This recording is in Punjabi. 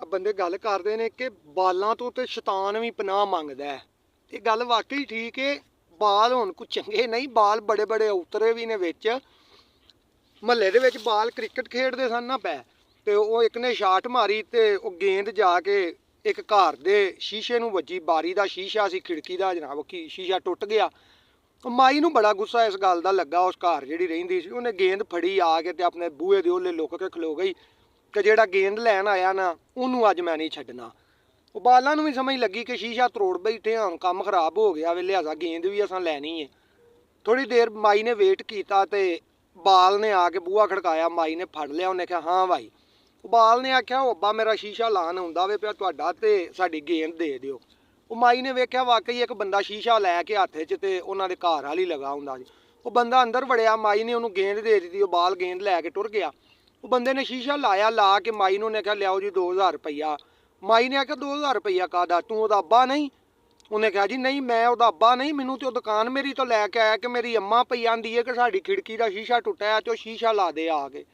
ਬੰਦੇ ਗੱਲ ਕਰਦੇ ਨੇ ਕਿ ਬਾਲਾਂ ਤੋਂ ਤੇ ਸ਼ੈਤਾਨ ਵੀ ਪਨਾਹ ਮੰਗਦਾ ਹੈ। ਇਹ ਗੱਲ ਵਾਕਈ ਠੀਕ ਹੈ। ਬਾਲ ਹੁਣ ਕੁਝ ਚੰਗੇ ਨਹੀਂ, ਬਾਲ ਬੜੇ ਬੜੇ ਉਤਰੇ ਵੀ ਨੇ ਵਿੱਚ। ਮਹੱਲੇ ਦੇ ਵਿੱਚ ਬਾਲ ਕ੍ਰਿਕਟ ਖੇਡਦੇ ਸਨ ਨਾ ਪੈ, ਤੇ ਉਹ ਇੱਕ ਨੇ ਸ਼ਾਟ ਮਾਰੀ ਤੇ ਉਹ ਗੇਂਦ ਜਾ ਕੇ ਇੱਕ ਘਰ ਦੇ ਸ਼ੀਸ਼ੇ ਨੂੰ ਵੱਜੀ। ਬਾਰੀ ਦਾ ਸ਼ੀਸ਼ਾ ਸੀ, ਖਿੜਕੀ ਦਾ ਜਨਾਬ, ਕੀ ਸ਼ੀਸ਼ਾ ਟੁੱਟ ਗਿਆ। ਮਾਈ ਨੂੰ ਬੜਾ ਗੁੱਸਾ ਇਸ ਗੱਲ ਦਾ ਲੱਗਾ। ਉਸ ਘਰ ਜਿਹੜੀ ਰਹਿੰਦੀ ਸੀ, ਉਹਨੇ ਗੇਂਦ ਫੜੀ ਆ ਕੇ ਤੇ ਆਪਣੇ ਬੂਹੇ ਦੇ ਉਹਲੇ ਲੁੱਕ ਕੇ ਖਲੋ ਗਈ ਕਿ ਜਿਹੜਾ ਗੇਂਦ ਲੈਣ ਆਇਆ ਨਾ, ਉਹਨੂੰ ਅੱਜ ਮੈਂ ਨਹੀਂ ਛੱਡਣਾ। ਉਹ ਬਾਲਾਂ ਨੂੰ ਵੀ ਸਮਝ ਲੱਗੀ ਕਿ ਸ਼ੀਸ਼ਾ ਤਰੋੜ ਬੈਠੇ ਹਾਂ, ਕੰਮ ਖਰਾਬ ਹੋ ਗਿਆ ਵੇ, ਲਿਹਾਜ਼ਾ ਗੇਂਦ ਵੀ ਅਸਾਂ ਲੈਣੀ ਹੈ। ਥੋੜੀ ਦੇਰ ਮਾਈ ਨੇ ਵੇਟ ਕੀਤਾ ਤੇ ਬਾਲ ਨੇ ਆ ਕੇ ਬੂਹਾ ਖੜਕਾਇਆ। ਮਾਈ ਨੇ ਫੜ ਲਿਆ। ਉਹਨੇ ਕਿਹਾ ਹਾਂ ਭਾਈ। ਬਾਲ ਨੇ ਆਖਿਆ ਉਹ ਅੱਬਾ ਮੇਰਾ ਸ਼ੀਸ਼ਾ ਲਾਣ ਆਉਂਦਾ ਵੇ ਪਿਆ ਤੁਹਾਡਾ, ਤੇ ਸਾਡੀ ਗੇਂਦ ਦੇ ਦਿਓ। ਉਹ ਮਾਈ ਨੇ ਵੇਖਿਆ ਵਾਕਈ ਇੱਕ ਬੰਦਾ ਸ਼ੀਸ਼ਾ ਲੈ ਕੇ ਹੱਥ 'ਚ ਤੇ ਉਹਨਾਂ ਦੇ ਘਰ ਵਾਲੀ ਲਗਾ ਹੁੰਦਾ ਸੀ। ਉਹ ਬੰਦਾ ਅੰਦਰ ਵੜਿਆ, ਮਾਈ ਨੇ ਉਹਨੂੰ ਗੇਂਦ ਦੇ ਦਿੱਤੀ। ਉਹ ਬਾਲ ਗੇਂਦ ਲੈ ਕੇ ਟੁਰ ਗਿਆ। ਉਹ ਬੰਦੇ ਨੇ ਸ਼ੀਸ਼ਾ ਲਾਇਆ, ਲਾ ਕੇ ਮਾਈ ਨੂੰ ਨੇ ਕਿਹਾ ਲਿਆਓ ਜੀ 2000 ਰੁਪਈਆ। ਮਾਈ ਨੇ ਆਖਿਆ 2000 ਰੁਪਈਆ ਕਾਹਦਾ, ਤੂੰ ਉਹਦਾ ਅੱਬਾ ਨਹੀਂ? ਉਹਨੇ ਕਿਹਾ ਜੀ ਨਹੀਂ, ਮੈਂ ਉਹਦਾ ਅੱਬਾ ਨਹੀਂ, ਮੈਨੂੰ ਤੇ ਉਹ ਦੁਕਾਨ ਮੇਰੀ ਤੋਂ ਲੈ ਕੇ ਆਇਆ ਕਿ ਮੇਰੀ ਅੰਮਾ ਪਈ ਆਂਦੀ ਹੈ ਕਿ ਸਾਡੀ ਖਿੜਕੀ ਦਾ ਸ਼ੀਸ਼ਾ ਟੁੱਟਿਆ ਤੇ ਉਹ ਸ਼ੀਸ਼ਾ ਲਾ ਦੇ ਆ ਕੇ।